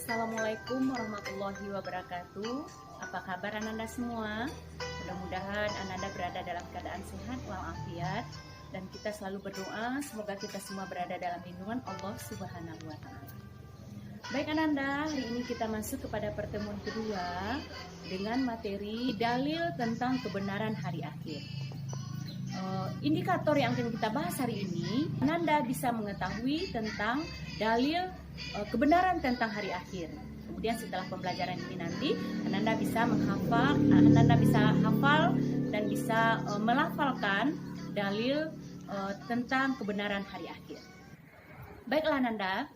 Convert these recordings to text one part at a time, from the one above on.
Assalamualaikum warahmatullahi wabarakatuh. Apa kabar Ananda semua? Mudah-mudahan Ananda berada dalam keadaan sehat walafiat, dan kita selalu berdoa semoga kita semua berada dalam lindungan Allah Subhanahu wa taala. Baik Ananda, hari ini kita masuk kepada pertemuan kedua dengan materi dalil tentang kebenaran hari akhir. Indikator yang akan kita bahas hari ini, Ananda bisa mengetahui tentang dalil kebenaran tentang hari akhir. Kemudian setelah pembelajaran ini nanti Ananda bisa hafal dan bisa melafalkan dalil tentang kebenaran hari akhir. Baiklah Ananda,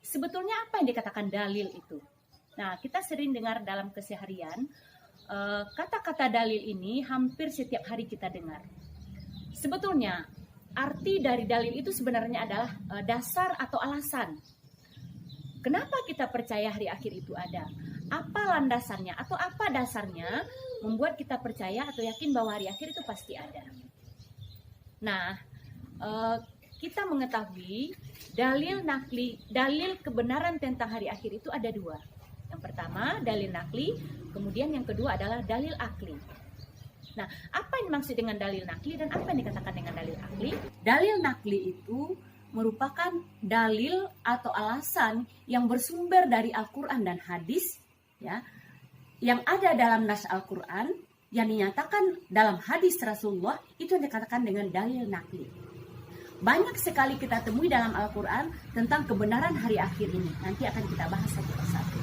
sebetulnya apa yang dikatakan dalil itu? Nah, kita sering dengar dalam keseharian kata-kata dalil ini hampir setiap hari kita dengar. Sebetulnya arti dari dalil itu sebenarnya adalah dasar atau alasan. Kenapa kita percaya hari akhir itu ada? Apa landasannya atau apa dasarnya membuat kita percaya atau yakin bahwa hari akhir itu pasti ada? Nah, kita mengetahui dalil kebenaran tentang hari akhir itu ada dua. Yang pertama dalil nakli, kemudian yang kedua adalah dalil akli. Nah, apa yang dimaksud dengan dalil nakli dan apa yang dikatakan dengan dalil akli? Dalil nakli itu merupakan dalil atau alasan yang bersumber dari Al-Quran dan hadis, ya, yang ada dalam nas Al-Quran, yang dinyatakan dalam hadis Rasulullah, itu yang dikatakan dengan dalil nakli. Banyak sekali kita temui dalam Al-Quran tentang kebenaran hari akhir ini. Nanti akan kita bahas satu persatu.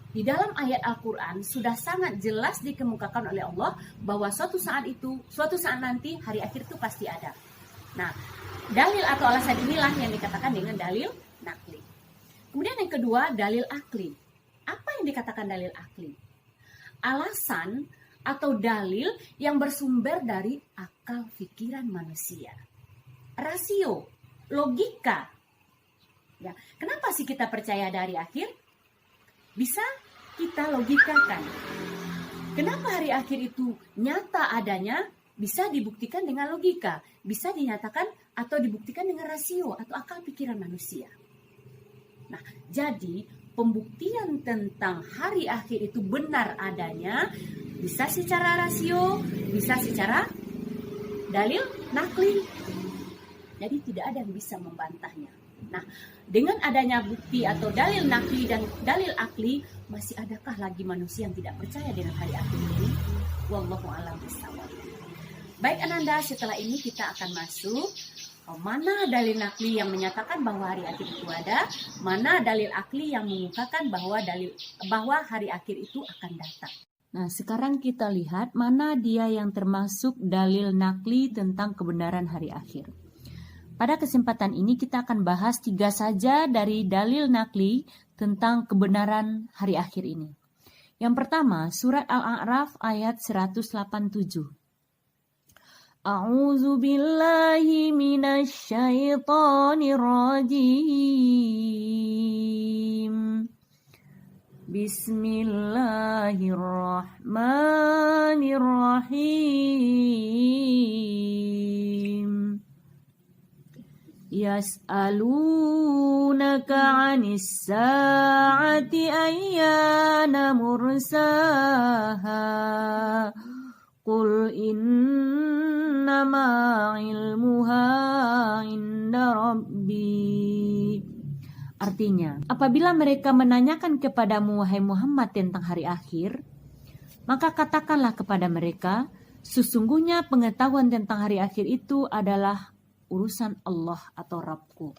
Di dalam ayat Al-Quran sudah sangat jelas dikemukakan oleh Allah bahwa suatu saat nanti hari akhir itu pasti ada. Nah, dalil atau alasan inilah yang dikatakan dengan dalil nakli. Kemudian yang kedua, dalil akli. Apa yang dikatakan dalil akli? Alasan atau dalil yang bersumber dari akal pikiran manusia. Rasio, logika. Ya, kenapa sih kita percaya ada hari akhir? Bisa kita logikakan. Kenapa hari akhir itu nyata adanya? Bisa dibuktikan dengan logika. Bisa dinyatakan atau dibuktikan dengan rasio atau akal pikiran manusia. Nah, jadi pembuktian tentang hari akhir itu benar adanya bisa secara rasio, bisa secara dalil nakli. Jadi tidak ada yang bisa membantahnya. Nah, dengan adanya bukti atau dalil nakli dan dalil akli, masih adakah lagi manusia yang tidak percaya dengan hari akhir ini? Wallahu a'lam bishawab. Baik Ananda, setelah ini kita akan masuk mana dalil nakli yang menyatakan bahwa hari akhir itu ada, mana dalil akli yang mengungkapkan bahwa hari akhir itu akan datang. Nah, sekarang kita lihat mana dia yang termasuk dalil nakli tentang kebenaran hari akhir. Pada kesempatan ini kita akan bahas 3 saja dari dalil nakli tentang kebenaran hari akhir ini. Yang pertama, surat Al-A'raf ayat 187. A'udzu billahi minasy syaithanir rajim. Bismillahirrahmanirrahim. Yas'alunaka 'anis sa'ati ayyana mursaha qul innama 'ilmuha 'inda rabbi. Artinya, apabila mereka menanyakan kepadamu wahai Muhammad tentang hari akhir, maka katakanlah kepada mereka, sesungguhnya pengetahuan tentang hari akhir itu adalah urusan Allah atau Rabbku.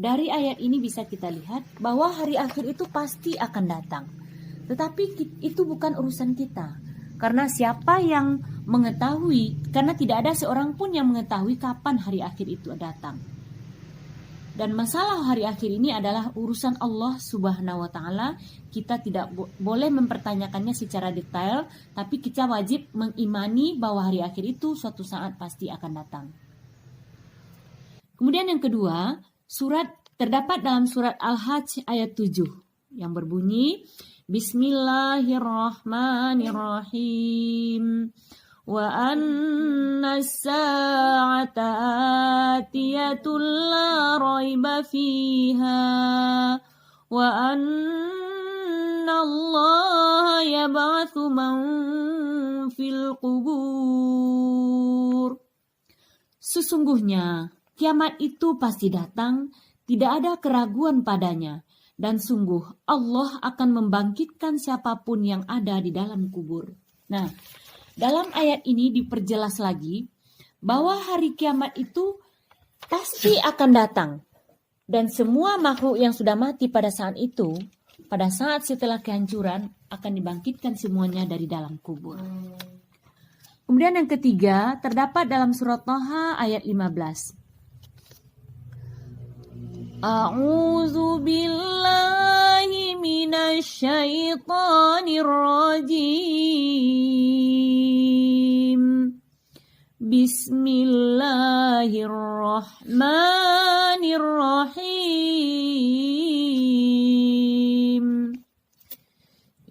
Dari ayat ini bisa kita lihat bahwa hari akhir itu pasti akan datang. Tetapi itu bukan urusan kita. Karena siapa yang mengetahui, karena tidak ada seorang pun yang mengetahui kapan hari akhir itu datang. Dan masalah hari akhir ini adalah urusan Allah Subhanahu wa taala. Kita tidak boleh mempertanyakannya secara detail, tapi kita wajib mengimani bahwa hari akhir itu suatu saat pasti akan datang. Kemudian yang kedua, terdapat dalam surat Al-Hajj ayat 7 yang berbunyi Bismillahirrahmanirrahim. وأن الساعة آتية لا ريب فيها وأن الله يبعث من في القبور. Sesungguhnya kiamat itu pasti datang, tidak ada keraguan padanya. Dan sungguh Allah akan membangkitkan siapapun yang ada di dalam kubur. Nah, dalam ayat ini diperjelas lagi bahwa hari kiamat itu pasti akan datang. Dan semua makhluk yang sudah mati pada saat itu, pada saat setelah kehancuran, akan dibangkitkan semuanya dari dalam kubur. Kemudian yang ketiga, terdapat dalam surat Thaha ayat 15. A'udzu billahi minasy syaithanir rajim. Bismillahirrahmanirrahim.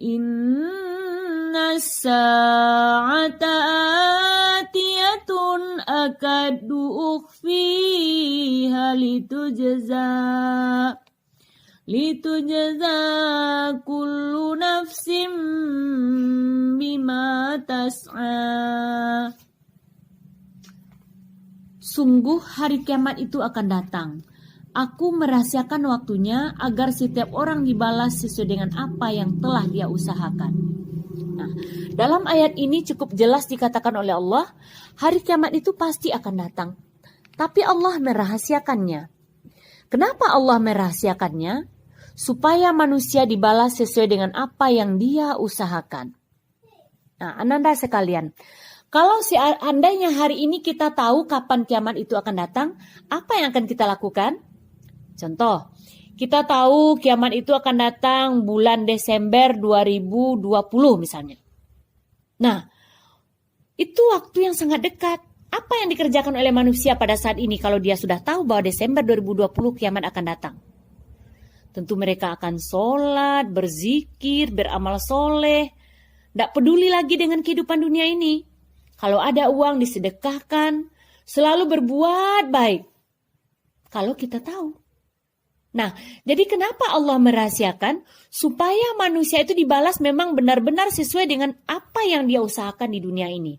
Inna sa'ata atiyatun akadu ukhfiha litujza kullu nafsim bima tas'a. Sungguh hari kiamat itu akan datang. Aku merahasiakan waktunya agar setiap orang dibalas sesuai dengan apa yang telah dia usahakan. Nah, dalam ayat ini cukup jelas dikatakan oleh Allah, hari kiamat itu pasti akan datang. Tapi Allah merahasiakannya. Kenapa Allah merahasiakannya? Supaya manusia dibalas sesuai dengan apa yang dia usahakan. Nah, Ananda sekalian, kalau seandainya hari ini kita tahu kapan kiamat itu akan datang, apa yang akan kita lakukan? Contoh, kita tahu kiamat itu akan datang bulan Desember 2020 misalnya. Nah, itu waktu yang sangat dekat. Apa yang dikerjakan oleh manusia pada saat ini kalau dia sudah tahu bahwa Desember 2020 kiamat akan datang? Tentu mereka akan sholat, berzikir, beramal soleh. Tidak peduli lagi dengan kehidupan dunia ini. Kalau ada uang disedekahkan, selalu berbuat baik. Kalau kita tahu. Nah, jadi kenapa Allah merahasiakan? Supaya manusia itu dibalas memang benar-benar sesuai dengan apa yang dia usahakan di dunia ini.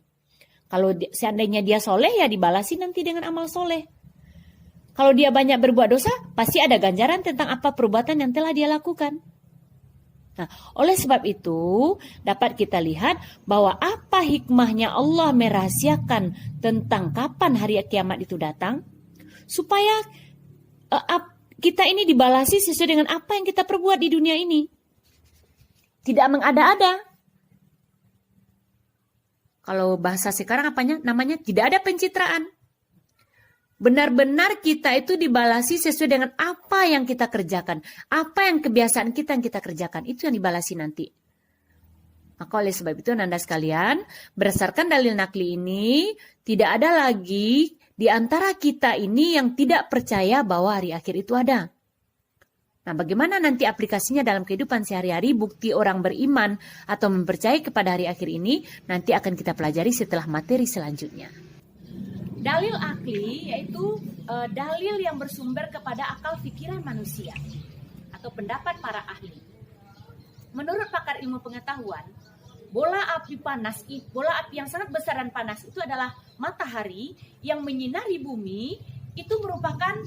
Kalau seandainya dia soleh, ya dibalasi nanti dengan amal soleh. Kalau dia banyak berbuat dosa, pasti ada ganjaran tentang apa perbuatan yang telah dia lakukan. Nah, oleh sebab itu, dapat kita lihat bahwa apa hikmahnya Allah merahasiakan tentang kapan hari kiamat itu datang, supaya kita ini dibalasi sesuai dengan apa yang kita perbuat di dunia ini. Tidak mengada-ada. Kalau bahasa sekarang namanya tidak ada pencitraan. Benar-benar kita itu dibalasi sesuai dengan apa yang kita kerjakan. Apa yang kebiasaan kita yang kita kerjakan. Itu yang dibalasi nanti. Maka oleh sebab itu Nanda sekalian, berdasarkan dalil nakli ini, tidak ada lagi di antara kita ini yang tidak percaya bahwa hari akhir itu ada. Nah, bagaimana nanti aplikasinya dalam kehidupan sehari-hari, bukti orang beriman atau mempercayai kepada hari akhir ini, nanti akan kita pelajari setelah materi selanjutnya. Dalil akli yaitu dalil yang bersumber kepada akal pikiran manusia atau pendapat para ahli. Menurut pakar ilmu pengetahuan, bola api yang sangat besar dan panas itu adalah matahari yang menyinari bumi. Itu merupakan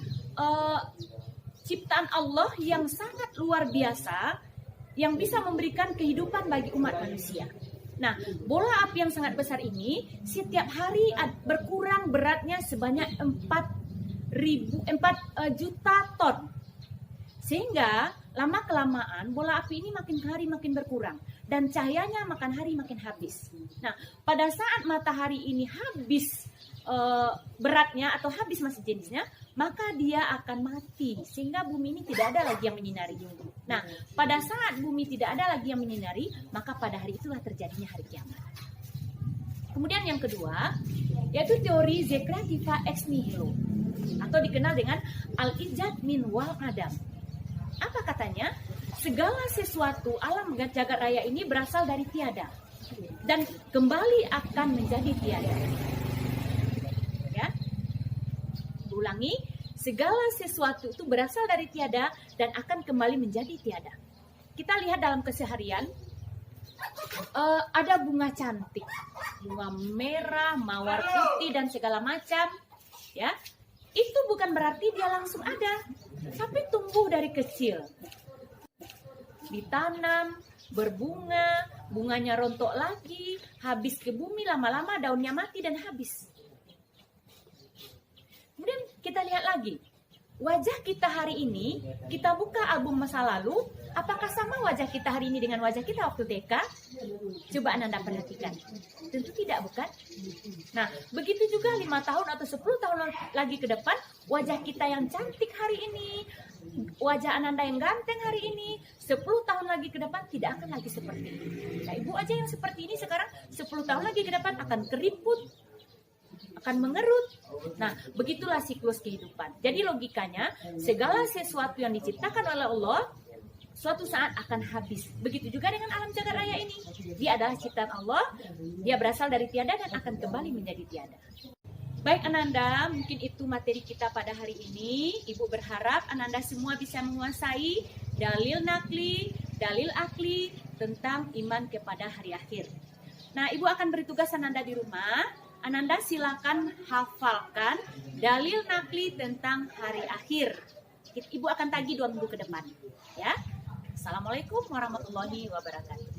ciptaan Allah yang sangat luar biasa yang bisa memberikan kehidupan bagi umat manusia. Nah, bola api yang sangat besar ini setiap hari berkurang beratnya sebanyak 4 juta ton. Sehingga lama-kelamaan bola api ini makin hari makin berkurang dan cahayanya makin hari makin habis. Nah, pada saat matahari ini habis beratnya atau habis masa jenisnya, maka dia akan mati sehingga bumi ini tidak ada lagi yang menyinari. Nah, pada saat bumi tidak ada lagi yang menyinari, maka pada hari itulah terjadinya hari kiamat. Kemudian yang kedua, yaitu teori Zekrativa ex nihilo atau dikenal dengan al-ijad min wal adam. Apa katanya? Segala sesuatu alam jagat raya ini berasal dari tiada. dan kembali akan menjadi tiada. Ya, ulangi, segala sesuatu itu berasal dari tiada dan akan kembali menjadi tiada. Kita lihat dalam keseharian, ada bunga cantik, bunga merah, mawar putih dan segala macam, ya. Itu bukan berarti dia langsung ada, tapi tumbuh dari kecil, ditanam, berbunga, bunganya rontok lagi, habis ke bumi, lama-lama daunnya mati dan habis. Kemudian kita lihat lagi, wajah kita hari ini, kita buka album masa lalu, apakah sama wajah kita hari ini dengan wajah kita waktu TK? Coba Anda perhatikan. Tentu tidak, bukan? Nah, begitu juga 5 tahun atau 10 tahun lagi ke depan, wajah kita yang cantik hari ini, wajah Ananda yang ganteng hari ini, 10 tahun lagi ke depan tidak akan lagi seperti ini. Nah, ibu aja yang seperti ini sekarang 10 tahun lagi ke depan akan keriput, akan mengerut. Nah, begitulah siklus kehidupan. Jadi logikanya, segala sesuatu yang diciptakan oleh Allah suatu saat akan habis. Begitu juga dengan alam jagat raya ini. Dia adalah ciptaan Allah, dia berasal dari tiada dan akan kembali menjadi tiada. Baik Ananda, mungkin itu materi kita pada hari ini. Ibu berharap Ananda semua bisa menguasai dalil nakli, dalil akli tentang iman kepada hari akhir. Nah, Ibu akan beri tugas Ananda di rumah. Ananda silakan hafalkan dalil nakli tentang hari akhir. Ibu akan tagih 2 minggu ke depan. Ya. Assalamualaikum warahmatullahi wabarakatuh.